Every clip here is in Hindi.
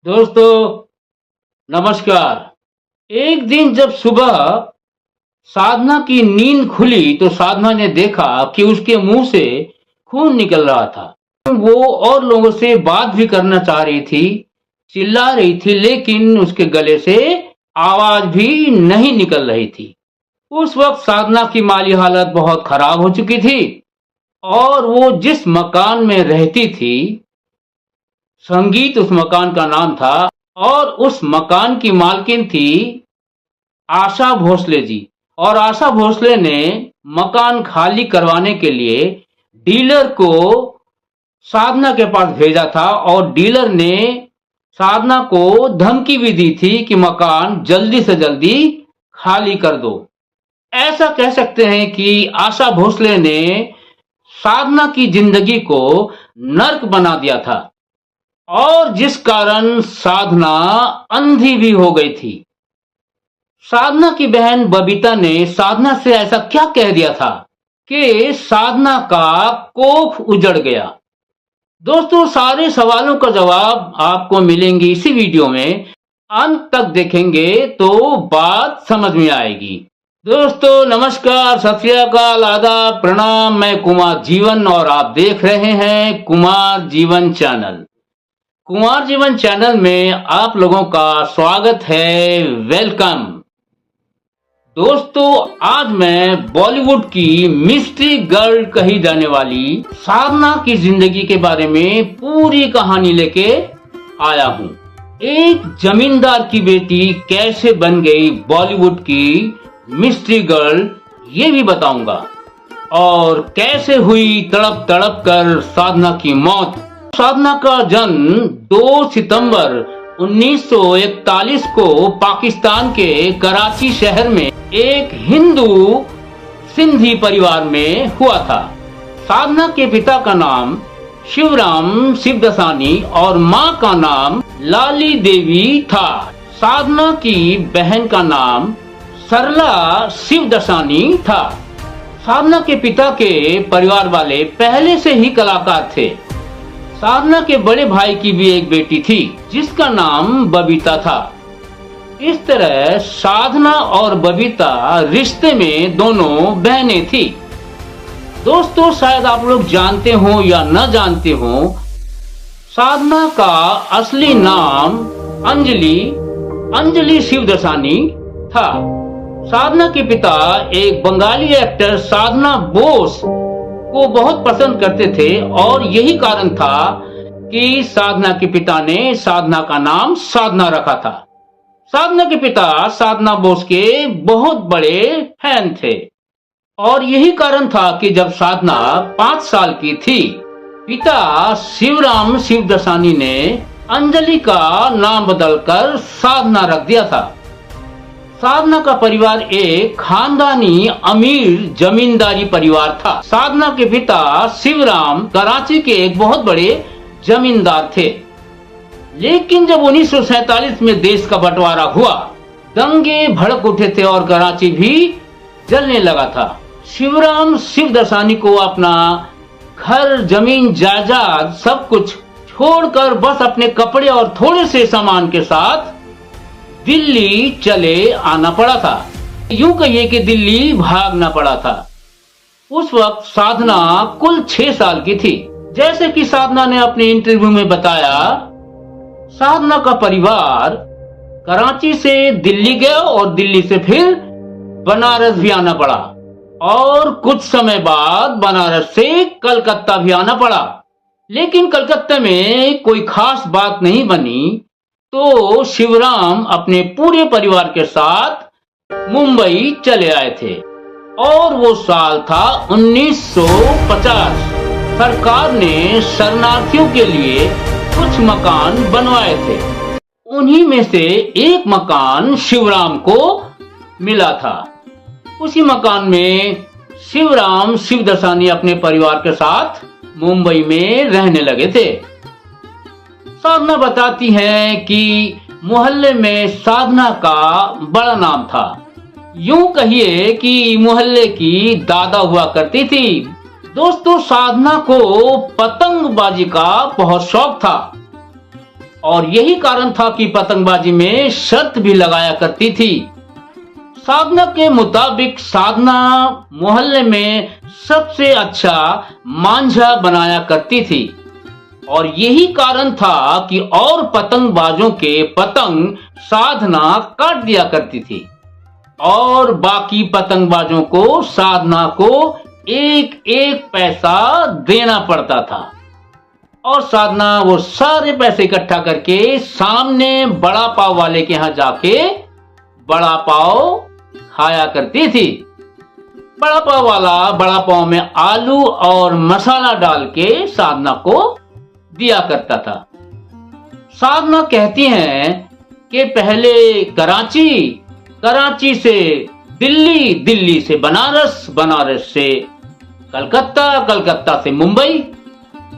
दोस्तों नमस्कार। एक दिन जब सुबह साधना की नींद खुली तो साधना ने देखा कि उसके मुंह से खून निकल रहा था। वो और लोगों से बात भी करना चाह रही थी, चिल्ला रही थी, लेकिन उसके गले से आवाज भी नहीं निकल रही थी। उस वक्त साधना की माली हालत बहुत खराब हो चुकी थी और वो जिस मकान में रहती थी, संगीत उस मकान का नाम था, और उस मकान की मालकिन थी आशा भोसले जी। और आशा भोसले ने मकान खाली करवाने के लिए डीलर को साधना के पास भेजा था और डीलर ने साधना को धमकी भी दी थी कि मकान जल्दी से जल्दी खाली कर दो। ऐसा कह सकते हैं कि आशा भोसले ने साधना की जिंदगी को नर्क बना दिया था और जिस कारण साधना अंधी भी हो गई थी। साधना की बहन बबीता ने साधना से ऐसा क्या कह दिया था कि साधना का कोख उजड़ गया। दोस्तों, सारे सवालों का जवाब आपको मिलेंगे इसी वीडियो में। अंत तक देखेंगे तो बात समझ में आएगी। दोस्तों नमस्कार, सत श्री अकाल, आदाब, प्रणाम। मैं कुमार जीवन और आप देख रहे हैं कुमार जीवन चैनल। कुमार जीवन चैनल में आप लोगों का स्वागत है, वेलकम। दोस्तों, आज मैं बॉलीवुड की मिस्ट्री गर्ल कही जाने वाली साधना की जिंदगी के बारे में पूरी कहानी लेके आया हूँ। एक जमींदार की बेटी कैसे बन गई बॉलीवुड की मिस्ट्री गर्ल, ये भी बताऊंगा। और कैसे हुई तड़प तड़प कर साधना की मौत। साधना का जन्म 2 सितंबर 1941 को पाकिस्तान के कराची शहर में एक हिंदू सिंधी परिवार में हुआ था। साधना के पिता का नाम शिवराम शिवदसानी और मां का नाम लाली देवी था। साधना की बहन का नाम सरला शिवदसानी था। साधना के पिता के परिवार वाले पहले से ही कलाकार थे। साधना के बड़े भाई की भी एक बेटी थी जिसका नाम बबीता था। इस तरह साधना और बबीता रिश्ते में दोनों बहनें थी। दोस्तों, शायद आप लोग जानते हो या न जानते हो, साधना का असली नाम अंजलि शिवदसानी था। साधना के पिता एक बंगाली एक्टर साधना बोस को बहुत पसंद करते थे और यही कारण था कि साधना के पिता ने साधना का नाम साधना रखा था। साधना के पिता साधना बोस के बहुत बड़े फैन थे और यही कारण था कि जब साधना 5 साल की थी, पिता शिवराम शिवदसानी ने अंजलि का नाम बदलकर साधना रख दिया था। साधना का परिवार एक खानदानी अमीर जमींदारी परिवार था। साधना के पिता शिवराम कराची के एक बहुत बड़े जमींदार थे। लेकिन जब 1947 में देश का बंटवारा हुआ, दंगे भड़क उठे थे और कराची भी जलने लगा था। शिवराम शिवदसानी को अपना घर, जमीन, जायदाद सब कुछ छोड़कर बस अपने कपड़े और थोड़े से सामान के साथ दिल्ली चले आना पड़ा था। यूं कहिए कि दिल्ली भागना पड़ा था। उस वक्त साधना कुल 6 साल की थी। जैसे कि साधना ने अपने इंटरव्यू में बताया, साधना का परिवार कराची से दिल्ली गया और दिल्ली से फिर बनारस भी आना पड़ा और कुछ समय बाद बनारस से कलकत्ता भी आना पड़ा। लेकिन कलकत्ता में कोई खास बात नहीं बनी तो शिवराम अपने पूरे परिवार के साथ मुंबई चले आए थे और वो साल था 1950। सरकार ने शरणार्थियों के लिए कुछ मकान बनवाए थे। उन्हीं में से एक मकान शिवराम को मिला था। उसी मकान में शिवराम शिवदसानी अपने परिवार के साथ मुंबई में रहने लगे थे। साधना बताती हैं कि मोहल्ले में साधना का बड़ा नाम था। यूं कहिए कि मोहल्ले की दादा हुआ करती थी। दोस्तों, साधना को पतंगबाजी का बहुत शौक था और यही कारण था कि पतंगबाजी में शर्त भी लगाया करती थी। साधना के मुताबिक साधना मोहल्ले में सबसे अच्छा मांझा बनाया करती थी और यही कारण था कि और पतंगबाजों के पतंग साधना काट दिया करती थी और बाकी पतंगबाजों को साधना को एक एक पैसा देना पड़ता था और साधना वो सारे पैसे इकट्ठा करके सामने बड़ा पाव वाले के यहाँ जाके बड़ा पाव खाया करती थी। बड़ा पाव वाला बड़ा पाव में आलू और मसाला डाल के साधना को दिया करता था। साधना कहती हैं कि पहले कराची, कराची से दिल्ली, दिल्ली से बनारस, बनारस से कलकत्ता, कलकत्ता से मुंबई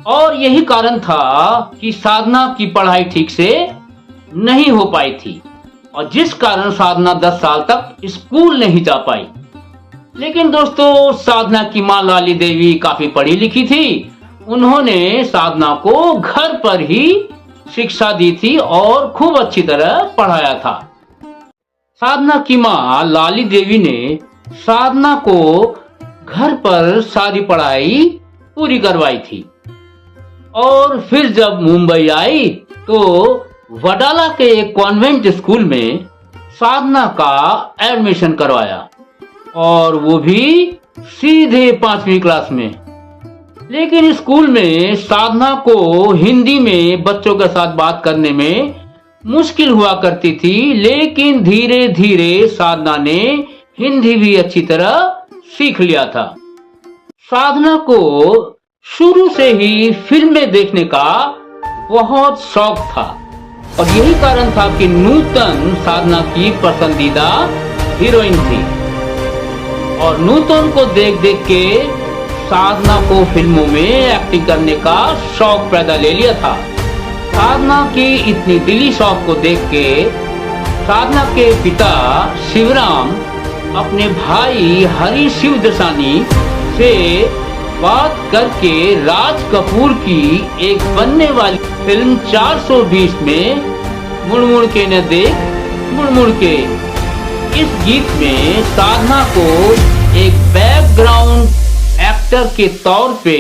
और यही कारण था कि साधना की पढ़ाई ठीक से नहीं हो पाई थी और जिस कारण साधना 10 साल तक स्कूल नहीं जा पाई। लेकिन दोस्तों साधना की मां लाली देवी काफी पढ़ी लिखी थी। उन्होंने साधना को घर पर ही शिक्षा दी थी और खूब अच्छी तरह पढ़ाया था। साधना की मां लाली देवी ने साधना को घर पर सारी पढ़ाई पूरी करवाई थी और फिर जब मुंबई आई तो वडाला के एक कॉन्वेंट स्कूल में साधना का एडमिशन करवाया और वो भी सीधे 5वीं क्लास में। लेकिन स्कूल में साधना को हिंदी में बच्चों के साथ बात करने में मुश्किल हुआ करती थी, लेकिन धीरे धीरे साधना ने हिंदी भी अच्छी तरह सीख लिया था। साधना को शुरू से ही फिल्में देखने का बहुत शौक था और यही कारण था कि नूतन साधना की पसंदीदा हीरोइन थी और नूतन को देख देख के साधना को फिल्मों में एक्टिंग करने का शौक पैदा ले लिया था। साधना की इतनी दिली शौक को देख के साधना के पिता शिवराम अपने भाई हरी शिव दसानी से बात करके राज कपूर की एक बनने वाली फिल्म 420 में मुड़ मुड़ के न देख मुड़ मुड़ के, इस गीत में साधना को एक बैकग्राउंड एक्टर के तौर पे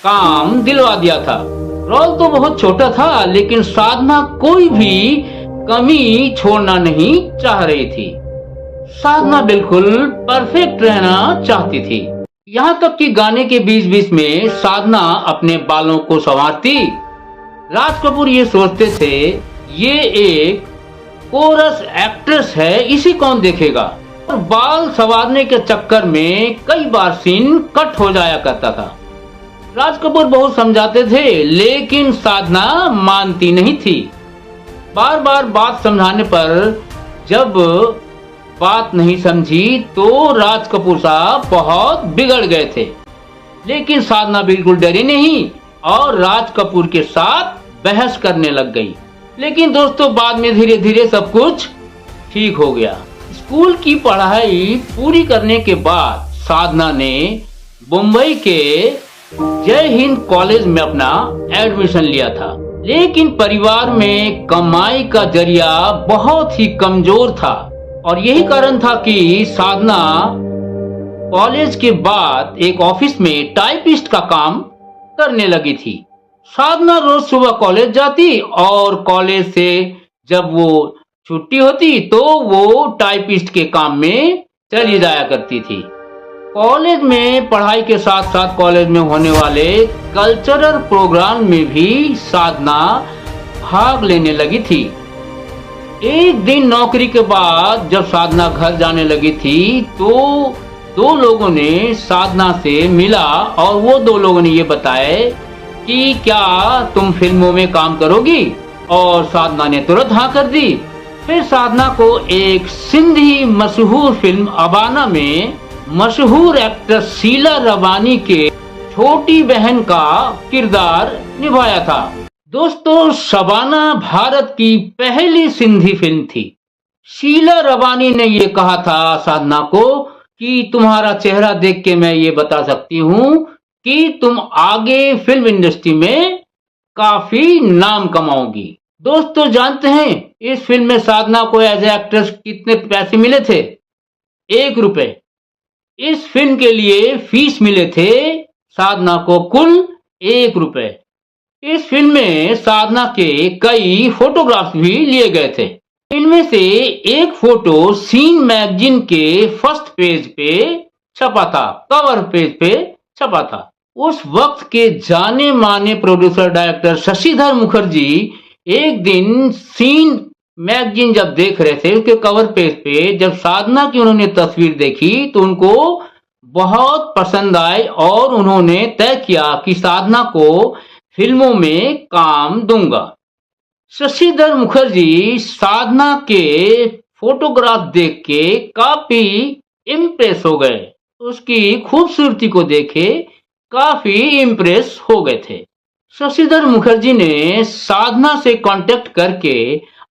काम दिलवा दिया था। रोल तो बहुत छोटा था लेकिन साधना कोई भी कमी छोड़ना नहीं चाह रही थी। साधना बिल्कुल परफेक्ट रहना चाहती थी, यहाँ तक कि गाने के बीच बीच में साधना अपने बालों को संवारती। राज कपूर ये सोचते थे ये एक कोरस एक्ट्रेस है, इसी कौन देखेगा, और बाल संवारने के चक्कर में कई बार सीन कट हो जाया करता था। राज कपूर बहुत समझाते थे लेकिन साधना मानती नहीं थी। बार बार बात समझाने पर जब बात नहीं समझी तो राज कपूर साहब बहुत बिगड़ गए थे, लेकिन साधना बिल्कुल डरी नहीं और राज कपूर के साथ बहस करने लग गई। लेकिन दोस्तों बाद में धीरे धीरे सब कुछ ठीक हो गया। स्कूल की पढ़ाई पूरी करने के बाद साधना ने मुंबई के जय हिंद कॉलेज में अपना एडमिशन लिया था, लेकिन परिवार में कमाई का जरिया बहुत ही कमजोर था और यही कारण था कि साधना कॉलेज के बाद एक ऑफिस में टाइपिस्ट का काम करने लगी थी। साधना रोज सुबह कॉलेज जाती और कॉलेज से जब वो छुट्टी होती तो वो टाइपिस्ट के काम में चली जाया करती थी। कॉलेज में पढ़ाई के साथ साथ कॉलेज में होने वाले कल्चरल प्रोग्राम में भी साधना भाग लेने लगी थी। एक दिन नौकरी के बाद जब साधना घर जाने लगी थी तो दो लोगों ने साधना से मिला और वो दो लोगों ने ये बताया कि क्या तुम फिल्मों में काम करोगी, और साधना ने तुरंत हाँ कर दी। फिर साधना को एक सिंधी मशहूर फिल्म अबाना में मशहूर एक्टर शीला रबानी के छोटी बहन का किरदार निभाया था। दोस्तों शबाना भारत की पहली सिंधी फिल्म थी। शीला रबानी ने ये कहा था साधना को कि तुम्हारा चेहरा देख के मैं ये बता सकती हूँ कि तुम आगे फिल्म इंडस्ट्री में काफी नाम कमाओगी। दोस्तों जानते हैं इस फिल्म में साधना को एज ए एक्ट्रेस कितने पैसे मिले थे? 1 रुपए। इस फिल्म के लिए फीस मिले थे साधना को कुल 1 रुपए। इस फिल्म में साधना के कई फोटोग्राफ्स भी लिए गए थे। इनमें से एक फोटो सीन मैगजीन के फर्स्ट पेज पे छपा था, कवर पेज पे छपा था। उस वक्त के जाने माने प्रोड्यूसर डायरेक्टर शशिधर मुखर्जी एक दिन सीन मैगजीन जब देख रहे थे, उसके कवर पेज पे जब साधना की उन्होंने तस्वीर देखी तो उनको बहुत पसंद आई और उन्होंने तय किया कि साधना को फिल्मों में काम दूंगा। शशिधर मुखर्जी साधना के फोटोग्राफ देख के काफी इम्प्रेस हो गए, उसकी खूबसूरती को देखे काफी इम्प्रेस हो गए थे। शशिधर मुखर्जी ने साधना से कांटेक्ट करके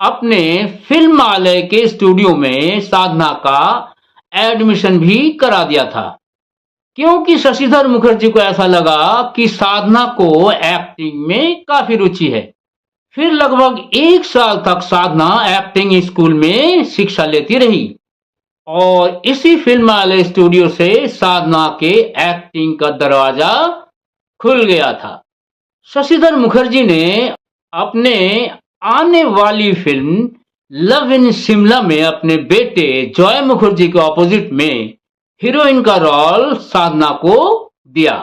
अपने फिल्मालय के स्टूडियो में साधना का एडमिशन भी करा दिया था, क्योंकि शशिधर मुखर्जी को ऐसा लगा कि साधना को एक्टिंग में काफी रुचि है। फिर लगभग 1 साल तक साधना एक्टिंग स्कूल में शिक्षा लेती रही और इसी फिल्मालय स्टूडियो से साधना के एक्टिंग का दरवाजा खुल गया था। शशिधर मुखर्जी ने अपने आने वाली फिल्म लव इन शिमला में अपने बेटे जॉय मुखर्जी के ऑपोजिट में हीरोइन का रोल साधना को दिया।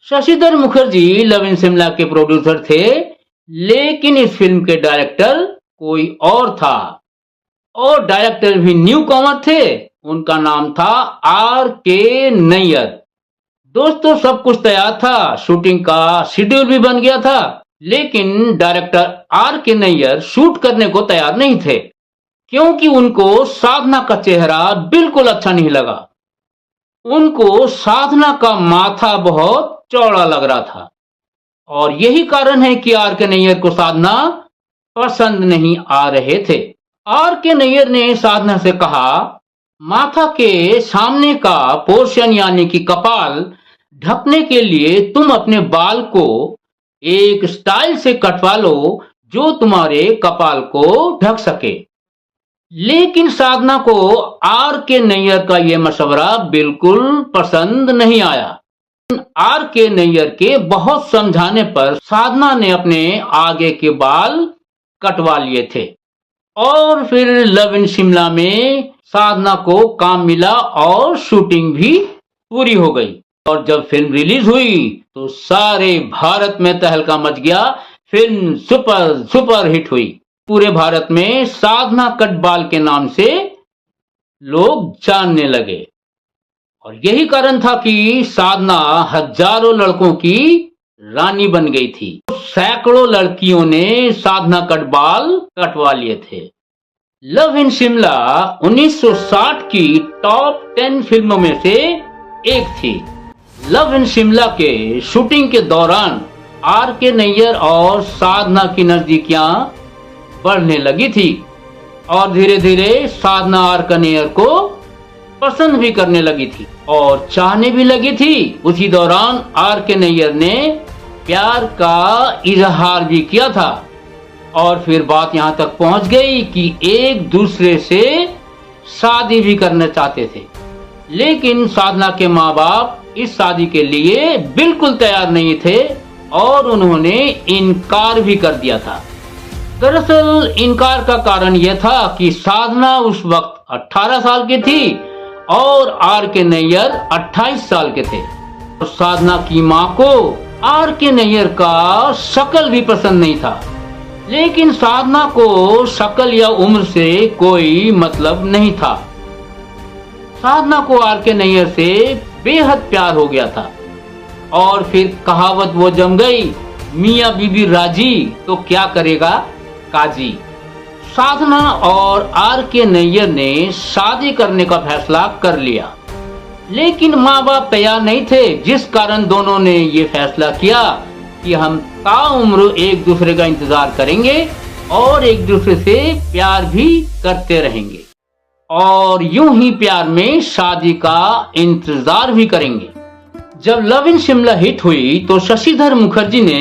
शशिधर मुखर्जी लव इन शिमला के प्रोड्यूसर थे, लेकिन इस फिल्म के डायरेक्टर कोई और था और डायरेक्टर भी न्यू कॉमर थे। उनका नाम था R.K. नैयर। दोस्तों सब कुछ तैयार था, शूटिंग का शेड्यूल भी बन गया था, लेकिन डायरेक्टर R.K. नैयर शूट करने को तैयार नहीं थे, क्योंकि उनको साधना का चेहरा बिल्कुल अच्छा नहीं लगा। उनको साधना का माथा बहुत चौड़ा लग रहा था और यही कारण है कि R.K. नैयर को साधना पसंद नहीं आ रहे थे। R.K. नैयर ने साधना से कहा, माथा के सामने का पोर्शन यानी कि कपाल ढकने के लिए तुम अपने बाल को एक स्टाइल से कटवा लो जो तुम्हारे कपाल को ढक सके। लेकिन साधना को R.K. नैयर का यह मशवरा बिल्कुल पसंद नहीं आया। R.K. नैयर के बहुत समझाने पर साधना ने अपने आगे के बाल कटवा लिए थे और फिर लव इन शिमला में साधना को काम मिला और शूटिंग भी पूरी हो गई। और जब फिल्म रिलीज हुई तो सारे भारत में तहलका मच गया। फिल्म सुपर हिट हुई। पूरे भारत में साधना कटबाल के नाम से लोग जानने लगे और यही कारण था कि साधना हजारों लड़कों की रानी बन गई थी। सैकड़ों लड़कियों ने साधना कटबाल कटवा लिए थे। लव इन शिमला 1960 की टॉप 10 फिल्मों में से एक थी। लव इन शिमला के शूटिंग के दौरान R.K. नैयर और साधना की नजदीकियां बढ़ने लगी थी और धीरे धीरे साधना R.K. नैयर को पसंद भी करने लगी थी और चाहने भी लगी थी। उसी दौरान R.K. नैयर ने प्यार का इजहार भी किया था और फिर बात यहाँ तक पहुंच गई कि एक दूसरे से शादी भी करना चाहते थे, लेकिन साधना के माँ बाप इस शादी के लिए बिल्कुल तैयार नहीं थे और उन्होंने इनकार भी कर दिया था। दरअसल इनकार का कारण यह था कि साधना उस वक्त 18 साल की थी और R.K. नैयर 28 साल के थे। और साधना की माँ को R.K. नैयर का शक्ल भी पसंद नहीं था, लेकिन साधना को शक्ल या उम्र से कोई मतलब नहीं था। साधना को R.K. नैयर से बेहद प्यार हो गया था और फिर कहावत वो जम गई, मियाँ बीबी राजी तो क्या करेगा काजी। साधना और R.K. नैयर ने शादी करने का फैसला कर लिया, लेकिन माँ बाप तैयार नहीं थे, जिस कारण दोनों ने ये फैसला किया कि हम ताउम्र एक दूसरे का इंतजार करेंगे और एक दूसरे से प्यार भी करते रहेंगे और यूं ही प्यार में शादी का इंतजार भी करेंगे। जब लव इन शिमला हिट हुई तो शशिधर मुखर्जी ने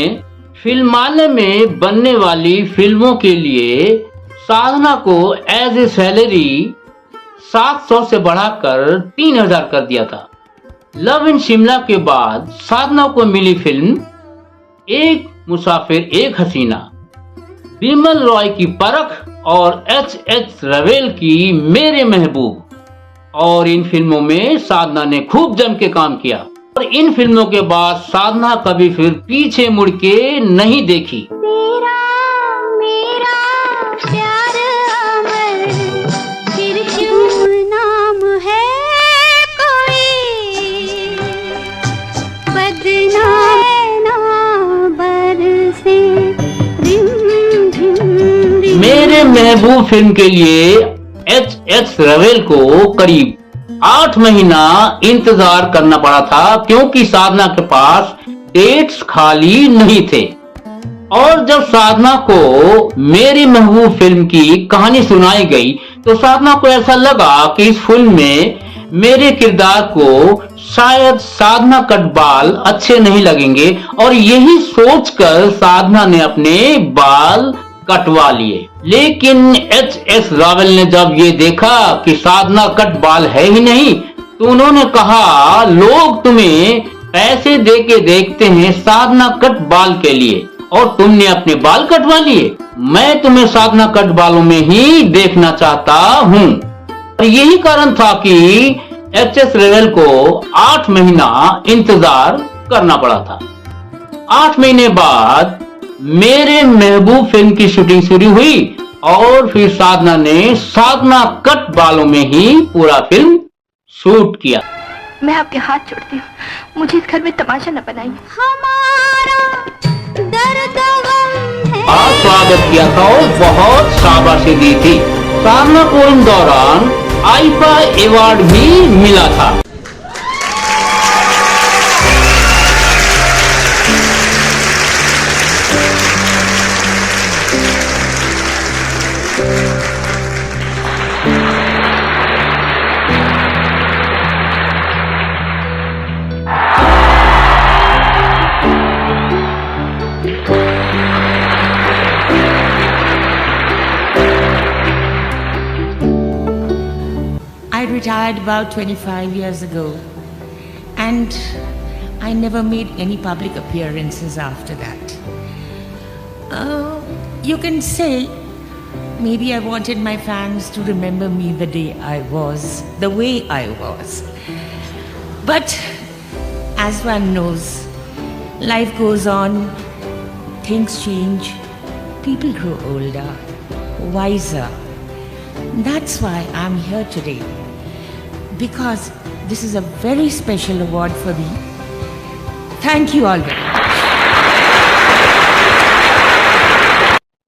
फिल्माने में बनने वाली फिल्मों के लिए साधना को एज ए सैलरी 700 से बढ़ाकर 3000 कर दिया था। लव इन शिमला के बाद साधना को मिली फिल्म एक मुसाफिर एक हसीना, बिमल रॉय की परख और एच रवेल की मेरे महबूब। और इन फिल्मों में साधना ने खूब जम के काम किया और इन फिल्मों के बाद साधना कभी फिर पीछे मुड़ के नहीं देखी। तेरा मेरा प्यार अमर, फिर क्यों नाम है कोई बदनाम ना बरसे रिम झिम रिम। मेरे महबूब फिल्म के लिए एच रवेल को करीब 8 महीना इंतजार करना पड़ा था, क्योंकि साधना के पास डेट्स खाली नहीं थे। और जब साधना को मेरी महबूब फिल्म की कहानी सुनाई गई तो साधना को ऐसा लगा कि इस फिल्म में मेरे किरदार को शायद साधना कट बाल अच्छे नहीं लगेंगे, और यही सोचकर साधना ने अपने बाल कटवा लिए। लेकिन एच रावल ने जब ये देखा कि साधना कट बाल है ही नहीं, तो उन्होंने कहा, लोग तुम्हें पैसे दे के देखते हैं साधना कट बाल के लिए, और तुमने अपने बाल कटवा लिए। मैं तुम्हें साधना कट बालों में ही देखना चाहता हूँ। और यही कारण था कि एच रावल को 8 महीना इंतजार करना पड़ा था। 8 महीने बाद मेरे महबूब फिल्म की शूटिंग शुरू हुई और फिर साधना ने साधना कट बालों में ही पूरा फिल्म शूट किया। मैं आपके हाथ जोड़ती हूँ, मुझे इस घर में तमाशा न बनाइए। हमारा दर्द गम है। आज स्वागत किया था और बहुत शाबाशी दी थी। साधना को इन दौरान आईफा अवार्ड भी मिला था। I retired about 25 years ago, and I never made any public appearances after that. You can say maybe I wanted my fans to remember me the day I was, the way I was. But as one knows, life goes on, things change, people grow older, wiser. That's why I'm here today, because this is a very special award for me. Thank you all very much.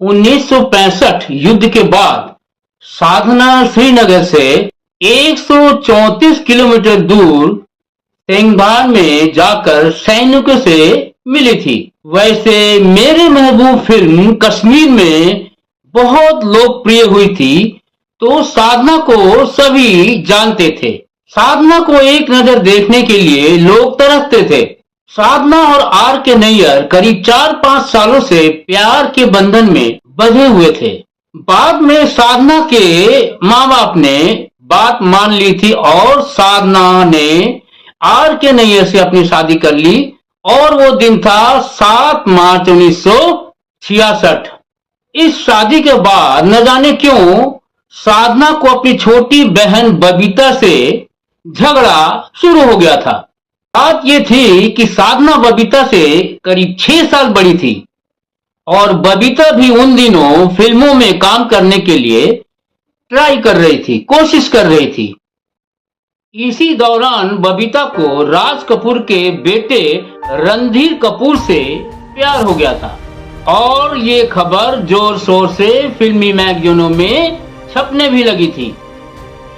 1965 युद्ध के बाद साधना श्रीनगर से 134 किलोमीटर दूर तेंगबार में जाकर सैनिकों से मिली थी। वैसे मेरे महबूब फिल्म कश्मीर में बहुत लोकप्रिय हुई थी, तो साधना को सभी जानते थे। साधना को एक नजर देखने के लिए लोग तरसते थे। साधना और आर के नैयर करीब 4-5 सालों से प्यार के बंधन में बंधे हुए थे। बाद में साधना के माँ बाप ने बात मान ली थी और साधना ने आर के नैयर से अपनी शादी कर ली, और वो दिन था 7 मार्च 1966। इस शादी के बाद न जाने क्यों साधना को अपनी छोटी बहन बबीता से झगड़ा शुरू हो गया था। बात ये थी कि साधना बबीता से करीब 6 साल बड़ी थी और बबीता भी उन दिनों फिल्मों में काम करने के लिए ट्राई कर रही थी, कोशिश कर रही थी। इसी दौरान बबीता को राज कपूर के बेटे रणधीर कपूर से प्यार हो गया था और ये खबर जोर शोर से फिल्मी मैगजीनों में छपने भी लगी थी।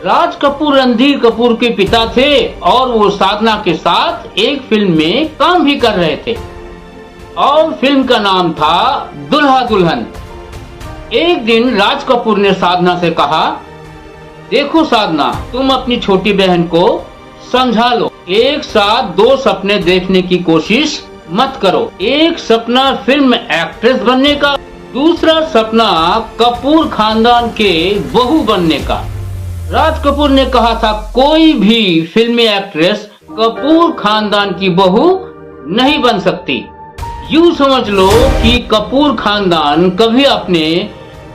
राज कपूर रणधीर कपूर के पिता थे और वो साधना के साथ एक फिल्म में काम भी कर रहे थे और फिल्म का नाम था दुल्हा दुल्हन। एक दिन राज कपूर ने साधना से कहा, देखो साधना, तुम अपनी छोटी बहन को समझा लो, एक साथ 2 सपने देखने की कोशिश मत करो। एक सपना फिल्म एक्ट्रेस बनने का, दूसरा सपना कपूर खानदान के बहू बनने का। राज कपूर ने कहा था कोई भी फिल्मी एक्ट्रेस कपूर खानदान की बहू नहीं बन सकती। यूं समझ लो कि कपूर खानदान कभी अपने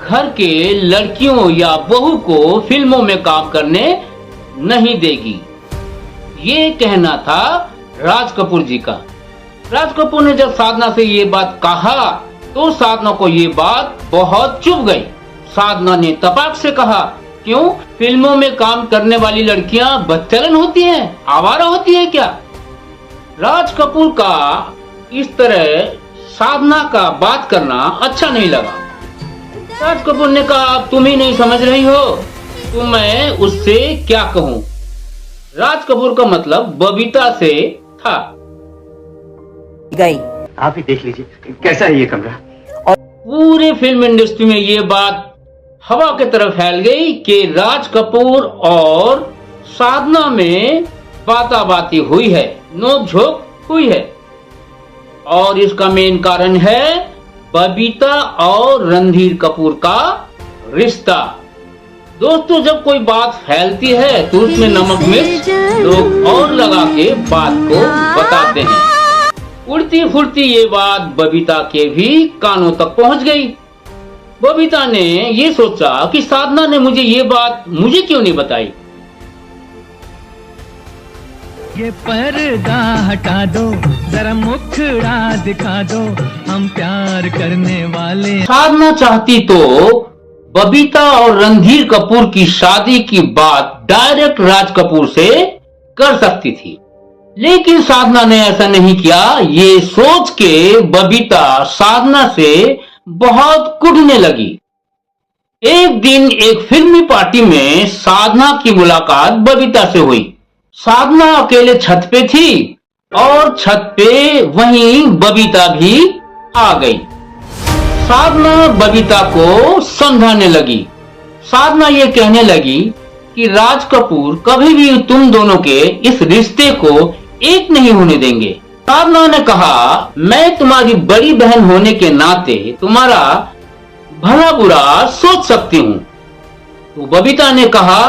घर के लड़कियों या बहू को फिल्मों में काम करने नहीं देगी। ये कहना था राज कपूर जी का। राज कपूर ने जब साधना से ये बात कहा तो साधना को ये बात बहुत चुभ गई। साधना ने तपाक से कहा, क्यों, फिल्मों में काम करने वाली लड़कियां बदचलन होती हैं, आवारा होती है क्या? राज कपूर का इस तरह साधना का बात करना अच्छा नहीं लगा। राज कपूर ने कहा, अब तुम ही नहीं समझ रही हो तो मैं उससे क्या कहूँ। राज कपूर का मतलब बबीता से था। गई आप ही देख लीजिए कैसा है ये कमरा। पूरे फिल्म इंडस्ट्री में ये बात हवा की तरफ फैल गई कि राज कपूर और साधना में बाताबाती हुई है, नोकझोंक हुई है। और इसका मेन कारण है बबीता और रणधीर कपूर का रिश्ता। दोस्तों, जब कोई बात फैलती है तो उसमें नमक मिर्च लोग और लगा के बात को बताते हैं। उड़ती फुड़ती ये बात बबीता के भी कानों तक पहुंच गई। बबीता ने ये सोचा कि साधना ने मुझे ये बात मुझे क्यों नहीं बताई। ये पर्दा हटा दो, जरा मुखड़ा दिखा दो, हम प्यार करने वाले। साधना चाहती तो बबीता और रणधीर कपूर की शादी की बात डायरेक्ट राज कपूर से कर सकती थी, लेकिन साधना ने ऐसा नहीं किया। ये सोच के बबीता साधना से बहुत कुढ़ने लगी। एक दिन एक फिल्मी पार्टी में साधना की मुलाकात बबीता से हुई। साधना अकेले छत पे थी और छत पे वहीं बबीता भी आ गई। साधना बबीता को समझाने लगी। साधना ये कहने लगी कि राज कपूर कभी भी तुम दोनों के इस रिश्ते को एक नहीं होने देंगे। साधना ने कहा, मैं तुम्हारी बड़ी बहन होने के नाते तुम्हारा भला बुरा सोच सकती हूँ। तो बबीता ने कहा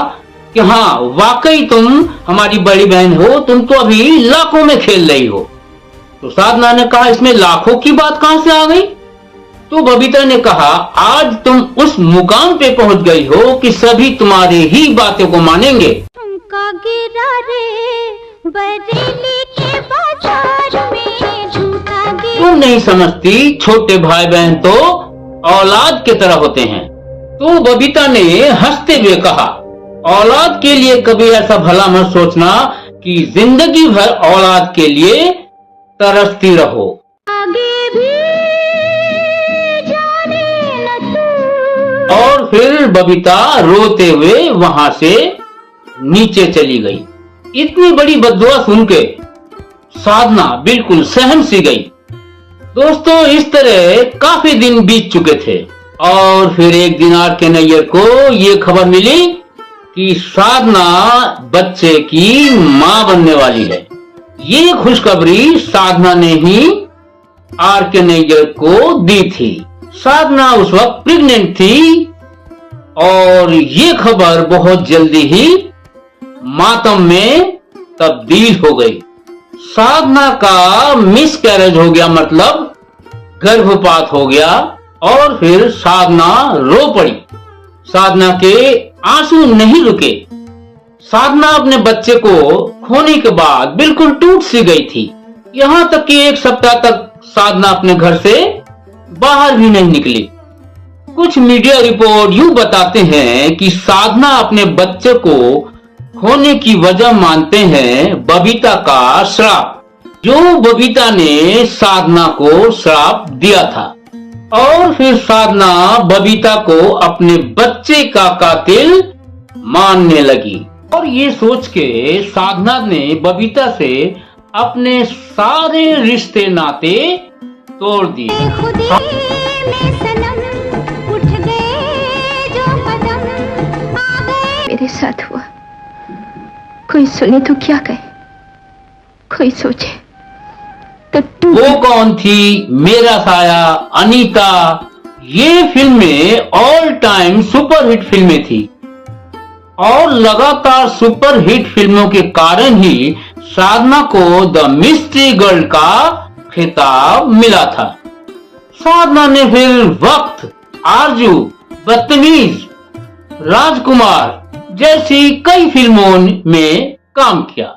कि हाँ, वाकई तुम हमारी बड़ी बहन हो, तुम तो अभी लाखों में खेल रही हो। तो साधना ने कहा, इसमें लाखों की बात कहां से आ गई? तो बबीता ने कहा, आज तुम उस मुकाम पे पहुंच गई हो कि सभी तुम्हारे ही बातों को मानेंगे। झुमका गिरा रे बरेली के बाजार में, झुमका गिरा। तुम नहीं समझती, छोटे भाई बहन तो औलाद की तरह होते हैं। तो बबीता ने हंसते हुए कहा, औलाद के लिए कभी ऐसा भला मत सोचना कि जिंदगी भर औलाद के लिए तरसती रहो। आगे भी जाने न तू। और फिर बबीता रोते हुए वहां से नीचे चली गई। इतनी बड़ी बद्दुआ सुन के साधना बिल्कुल सहम सी गई। दोस्तों, इस तरह काफी दिन बीत चुके थे और फिर एक दिन आर के नैयर को ये खबर मिली कि साधना बच्चे की मां बनने वाली है। ये खुशखबरी साधना ने ही आर के नैयर को दी थी। साधना उस वक्त प्रेग्नेंट थी और ये खबर बहुत जल्दी ही मातम में तब्दील हो गई। साधना का मिसकैरेज हो गया, मतलब गर्भपात हो गया और फिर साधना रो पड़ी। साधना के आंसू नहीं रुके। साधना अपने बच्चे को खोने के बाद बिल्कुल टूट सी गई थी। यहाँ तक कि एक सप्ताह तक साधना अपने घर से बाहर भी नहीं निकली। कुछ मीडिया रिपोर्ट यूं बताते हैं कि साधना अपने बच्चे को खोने की वजह मानते हैं बबीता का श्राप, जो बबीता ने साधना को श्राप दिया था। और फिर साधना बबीता को अपने बच्चे का कातिल मानने लगी और ये सोच के साधना ने बबीता से अपने सारे रिश्ते नाते तोड़ दिए। खुदी में सनम उठ गए जो कदम, आ गए। मेरे साथ हुआ, कोई सुने तो क्या कहे, कोई सोचे तो वो कौन थी, मेरा साया, अनीता, ये फिल्में ऑल टाइम सुपरहिट फिल्में थी और लगातार सुपरहिट फिल्मों के कारण ही साधना को द मिस्ट्री गर्ल का खिताब मिला था। साधना ने फिर वक्त, आरजू, बदतमीज, राजकुमार जैसी कई फिल्मों में काम किया।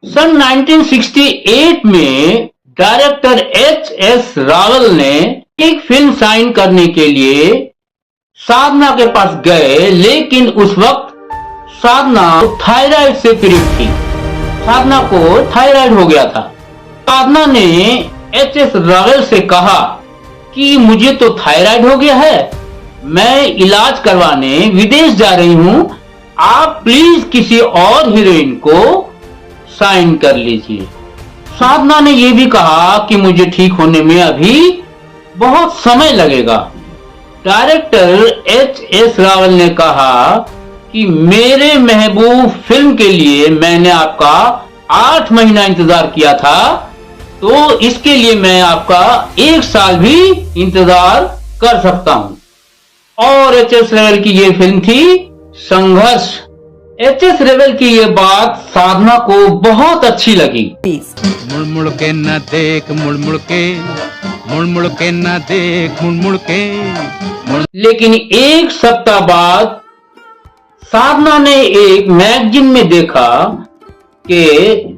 सन 1968 में डायरेक्टर एच.एस. रावल ने एक फिल्म साइन करने के लिए साधना के पास गए, लेकिन उस वक्त साधना थायराइड से पीड़ित थी। साधना को थायराइड हो गया था। साधना ने एच.एस. रावल से कहा कि मुझे तो थायराइड हो गया है, मैं इलाज करवाने विदेश जा रही हूं, आप प्लीज किसी और हीरोइन को साइन कर लीजिए। साधना ने यह भी कहा कि मुझे ठीक होने में अभी बहुत समय लगेगा। Director HS. रावल ने कहा कि मेरे महबूब फिल्म के लिए मैंने आपका 8 महीना इंतजार किया था, तो इसके लिए मैं आपका 1 साल भी इंतजार कर सकता हूं। और एच.एस. रावल की ये फिल्म थी संघर्ष। एच.एस. रावल की ये बात साधना को बहुत अच्छी लगी। मुड़ मुड़ के न देख, मुड़ मुड़ के न देख, मुड़ मुड़ के। लेकिन एक सप्ताह बाद साधना ने एक मैगजीन में देखा कि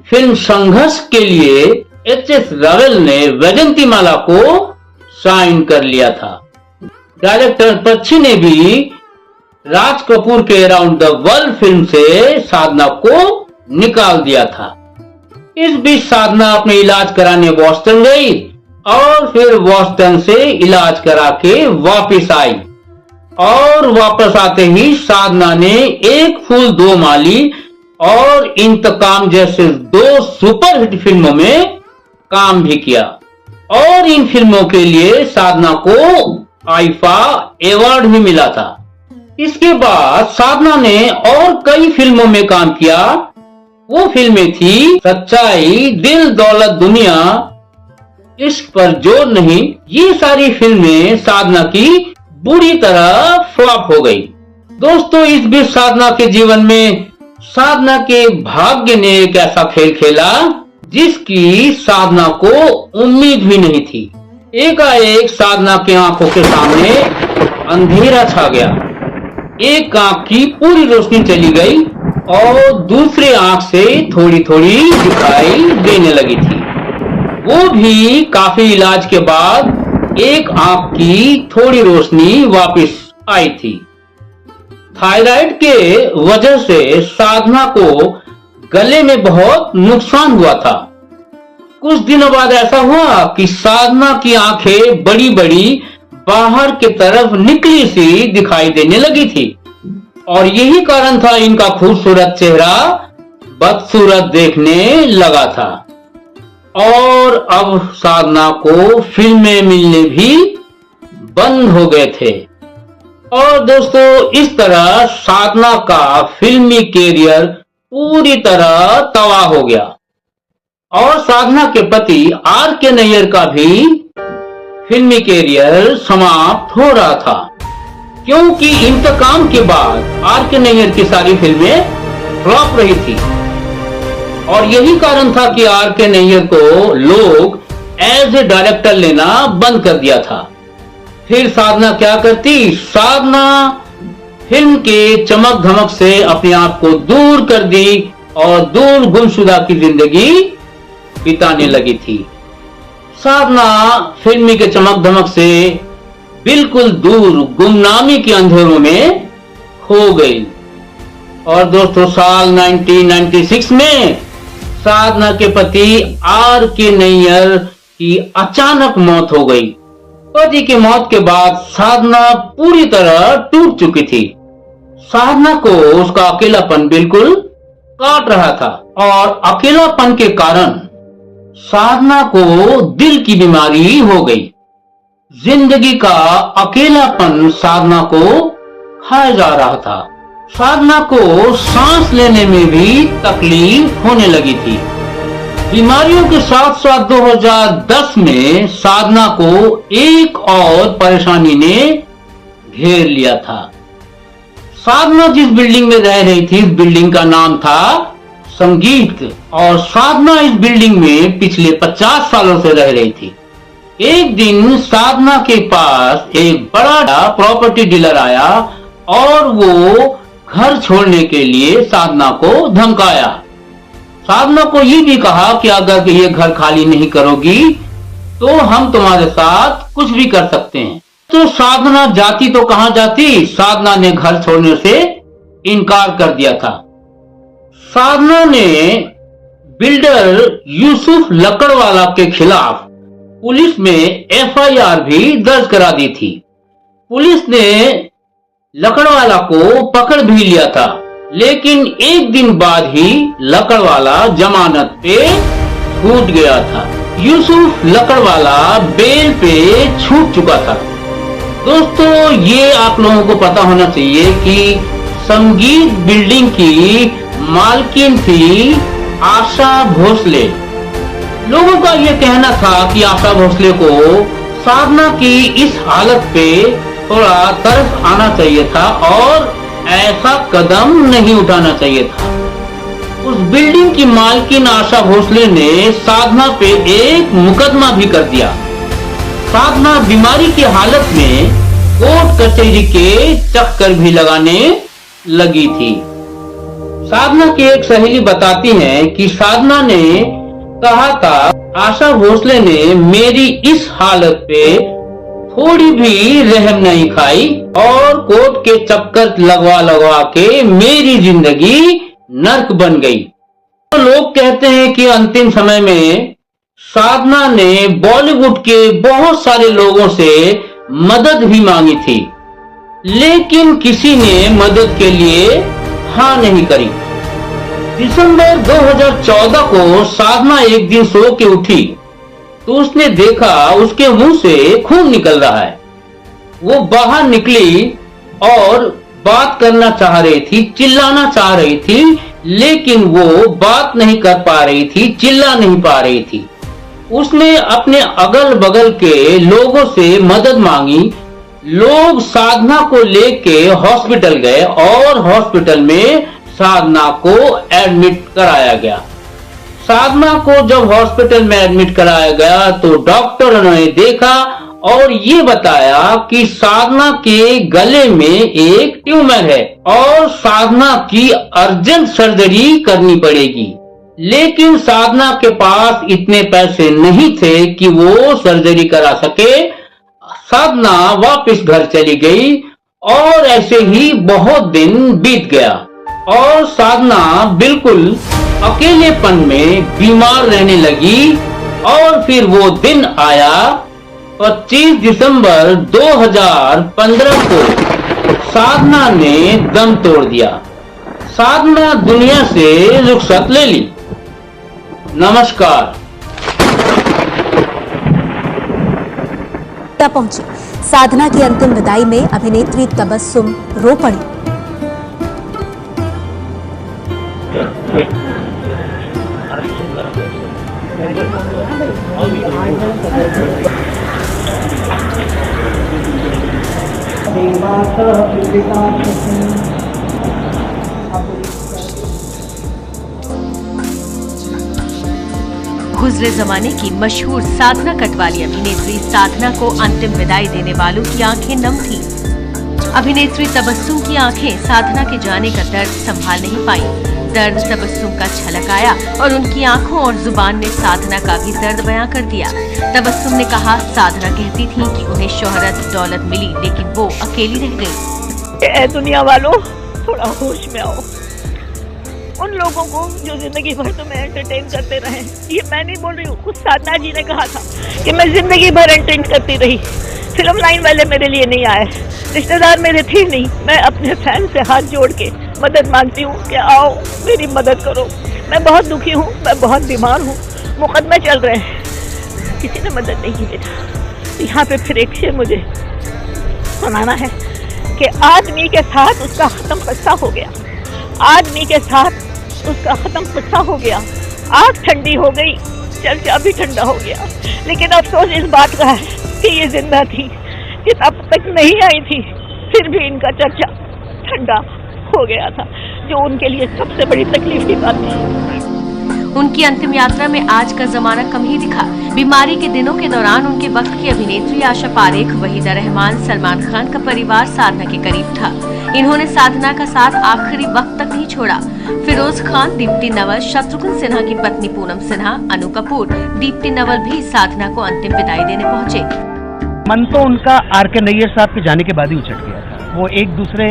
फिल्म संघर्ष के लिए एच.एस. रावल ने वैजंतीमाला को साइन कर लिया था। डायरेक्टर पच्छी ने भी राज कपूर के अराउंड द वर्ल्ड फिल्म से साधना को निकाल दिया था। इस बीच साधना अपने इलाज कराने बॉस्टन गई और फिर बॉस्टन से इलाज करा के वापिस आई और वापस आते ही साधना ने एक फूल दो माली और इंतकाम जैसे 2 सुपरहिट फिल्मों में काम भी किया और इन फिल्मों के लिए साधना को आईफा अवार्ड भी मिला था। इसके बाद साधना ने और कई फिल्मों में काम किया। वो फिल्में थी सच्चाई, दिल दौलत दुनिया, इश्क पर जोर नहीं। ये सारी फिल्में साधना की बुरी तरह फ्लॉप हो गई। दोस्तों, इस बीच साधना के जीवन में साधना के भाग्य ने एक ऐसा खेल खेला जिसकी साधना को उम्मीद भी नहीं थी। एकाएक साधना की आंखों के सामने अंधेरा छा गया। एक आंख की पूरी रोशनी चली गई और दूसरी आंख से थोड़ी थोड़ी दिखाई देने लगी थी। वो भी काफी इलाज के बाद एक आंख की थोड़ी रोशनी वापस आई थी। थायराइड के वजह से साधना को गले में बहुत नुकसान हुआ था। कुछ दिनों बाद ऐसा हुआ कि साधना की आंखें बड़ी बड़ी बाहर की तरफ निकली सी दिखाई देने लगी थी और यही कारण था इनका खूबसूरत चेहरा बदसूरत देखने लगा था। और अब साधना को फिल्में मिलने भी बंद हो गए थे। और दोस्तों, इस तरह साधना का फिल्मी कैरियर पूरी तरह तबाह हो गया और साधना के पति आर.के. नैयर का भी फिल्मी कैरियर समाप्त हो रहा था, क्योंकि इंतकाम के बाद आर.के. नैयर की सारी फिल्में फ्लॉप रही थी और यही कारण था कि आर.के. नैयर को लोग एज ए डायरेक्टर लेना बंद कर दिया था। फिर साधना क्या करती? साधना फिल्म के चमक धमक से अपने आप को दूर कर दी और दूर गुमशुदा की जिंदगी बिताने लगी थी। साधना फिल्मी के चमक धमक से बिल्कुल दूर गुमनामी के अंधेरों में खो गई। और दोस्तों, साल 1996 में साधना के पति आर.के. नैयर की अचानक मौत हो गई। पति की मौत के बाद साधना पूरी तरह टूट चुकी थी। साधना को उसका अकेलापन बिल्कुल काट रहा था और अकेलापन के कारण साधना को दिल की बीमारी हो गई। जिंदगी का अकेलापन साधना को खाया जा रहा था। साधना को सांस लेने में भी तकलीफ होने लगी थी। बीमारियों के साथ साथ 2010 में साधना को एक और परेशानी ने घेर लिया था। साधना जिस बिल्डिंग में रह रही थी, इस बिल्डिंग का नाम था संगीत, और साधना इस बिल्डिंग में पिछले 50 सालों से रह रही थी। एक दिन साधना के पास एक बड़ा प्रॉपर्टी डीलर आया और वो घर छोड़ने के लिए साधना को धमकाया। साधना को ये भी कहा कि अगर ये घर खाली नहीं करोगी तो हम तुम्हारे साथ कुछ भी कर सकते हैं। तो साधना जाती तो कहां जाती, साधना ने घर छोड़ने से इनकार कर दिया था। साधना ने बिल्डर यूसुफ लकड़वाला के खिलाफ पुलिस में एफआईआर भी दर्ज करा दी थी। पुलिस ने लकड़वाला को पकड़ भी लिया था, लेकिन एक दिन बाद ही लकड़वाला जमानत पे छूट गया था। यूसुफ लकड़वाला बेल पे छूट चुका था। दोस्तों, ये आप लोगों को पता होना चाहिए कि संगीत बिल्डिंग की मालकिन थी आशा भोसले। लोगों का ये कहना था कि आशा भोसले को साधना की इस हालत पे थोड़ा तरस आना चाहिए था और ऐसा कदम नहीं उठाना चाहिए था। उस बिल्डिंग की मालकिन आशा भोसले ने साधना पे एक मुकदमा भी कर दिया। साधना बीमारी की हालत में कोर्ट कचहरी के चक्कर भी लगाने लगी थी। साधना की एक सहेली बताती है कि साधना ने कहा था, आशा भोसले ने मेरी इस हालत पे थोड़ी भी रहम नहीं खाई और कोर्ट के चक्कर लगवा के मेरी जिंदगी नर्क बन गई। तो लोग कहते हैं कि अंतिम समय में साधना ने बॉलीवुड के बहुत सारे लोगों से मदद भी मांगी थी, लेकिन किसी ने मदद के लिए हाँ नहीं करी। दिसंबर 2014 को साधना एक दिन सो के उठी तो उसने देखा उसके मुंह से खून निकल रहा है। वो बाहर निकली और बात करना चाह रही थी, चिल्लाना चाह रही थी, लेकिन वो बात नहीं कर पा रही थी, चिल्ला नहीं पा रही थी। उसने अपने अगल बगल के लोगों से मदद मांगी। लोग साधना को लेके हॉस्पिटल गए और हॉस्पिटल में साधना को एडमिट कराया गया। साधना को जब हॉस्पिटल में एडमिट कराया गया तो डॉक्टरों ने देखा और ये बताया कि साधना के गले में एक ट्यूमर है और साधना की अर्जेंट सर्जरी करनी पड़ेगी। लेकिन साधना के पास इतने पैसे नहीं थे कि वो सर्जरी करा सके। साधना वापस घर चली गई और ऐसे ही बहुत दिन बीत गया और साधना बिल्कुल अकेलेपन में बीमार रहने लगी। और फिर वो दिन आया 25 दिसंबर 2015 को साधना ने दम तोड़ दिया। साधना दुनिया से रुखसत ले ली। नमस्कार। पहुंची साधना की अंतिम विदाई में अभिनेत्री तबस्सुम रो पड़ी। गुजरे जमाने की मशहूर साधना कटवाली अभिनेत्री साधना को अंतिम विदाई देने वालों की आंखें नम थीं। अभिनेत्री तबस्सुम की आंखें साधना के जाने का दर्द संभाल नहीं पाई। दर्द तबस्सुम का छलक आया और उनकी आंखों और जुबान ने साधना का भी दर्द बयां कर दिया। तबस्सुम ने कहा, साधना कहती थी कि उन्हें शोहरत दौलत मिली लेकिन वो अकेली रह गई। ए दुनिया वालों, थोड़ा होश में आओ। उन लोगों को जो जिंदगी भर तुम्हें एंटरटेन करते रहे, ये मैं नहीं बोल रही हूँ, खुद साधना जी ने कहा था कि मैं जिंदगी भर एंटरटेन करती रही। फिल्म लाइन वाले मेरे लिए नहीं आए, रिश्तेदार मेरे थे नहीं। मैं अपने फैन से हाथ जोड़ के मदद मांगती हूँ कि आओ मेरी मदद करो। मैं बहुत दुखी हूँ, मैं बहुत बीमार हूँ, मुकदमे चल रहे हैं, किसी ने मदद नहीं की बेटा। यहाँ पे फिर एक शेर मुझे सुनाना है कि आदमी के साथ उसका खत्म किस्सा हो गया। आदमी के साथ उसका खत्म किस्सा हो गया। आग ठंडी हो गई, चर्चा भी ठंडा हो गया। लेकिन अफसोस इस बात का है कि ये जिंदा थी, कि अब तक नहीं आई थी, फिर भी इनका चर्चा ठंडा हो गया था, जो उनके लिए सबसे बड़ी तकलीफ की बात थी। उनकी अंतिम यात्रा में आज का जमाना कम ही दिखा। बीमारी के दिनों के दौरान उनके वक्त की अभिनेत्री आशा पारेख, वहीदा रहमान, सलमान खान का परिवार साधना के करीब था। इन्होंने साधना का साथ आखिरी वक्त तक नहीं छोड़ा। फिरोज खान, दीप्ति नवल, शत्रुघ्न सिन्हा की पत्नी पूनम सिन्हा, अनु कपूर, दीप्ति नवल भी साधना को अंतिम विदाई देने पहुंचे। मन तो उनका आर.के. नैयर साहब के जाने के बाद ही उछट गया था। वो एक दूसरे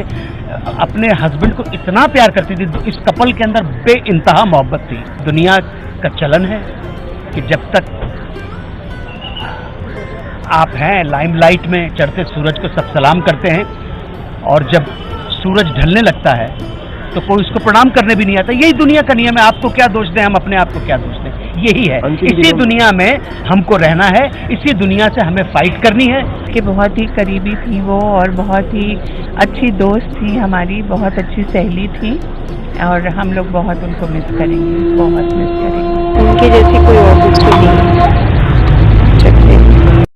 अपने हस्बैंड को इतना प्यार करती थी, इस कपल के अंदर बेइंतहा मोहब्बत थी। दुनिया का चलन है कि जब तक आप हैं लाइमलाइट में, चढ़ते सूरज को सब सलाम करते हैं, और जब सूरज ढलने लगता है तो कोई उसको प्रणाम करने भी नहीं आता। यही दुनिया का नियम है। आपको क्या दोष दें, हम अपने आप को क्या दोष दें, यही है। इसी दुनिया में हमको रहना है, इसी दुनिया से हमें फाइट करनी है। कि बहुत ही करीबी थी वो, और बहुत ही अच्छी दोस्त थी हमारी, बहुत अच्छी सहेली थी, और हम लोग बहुत उनको मिस करेंगे, बहुत मिस करेंगे। उनकी जैसी कोई और दूसरी नहीं।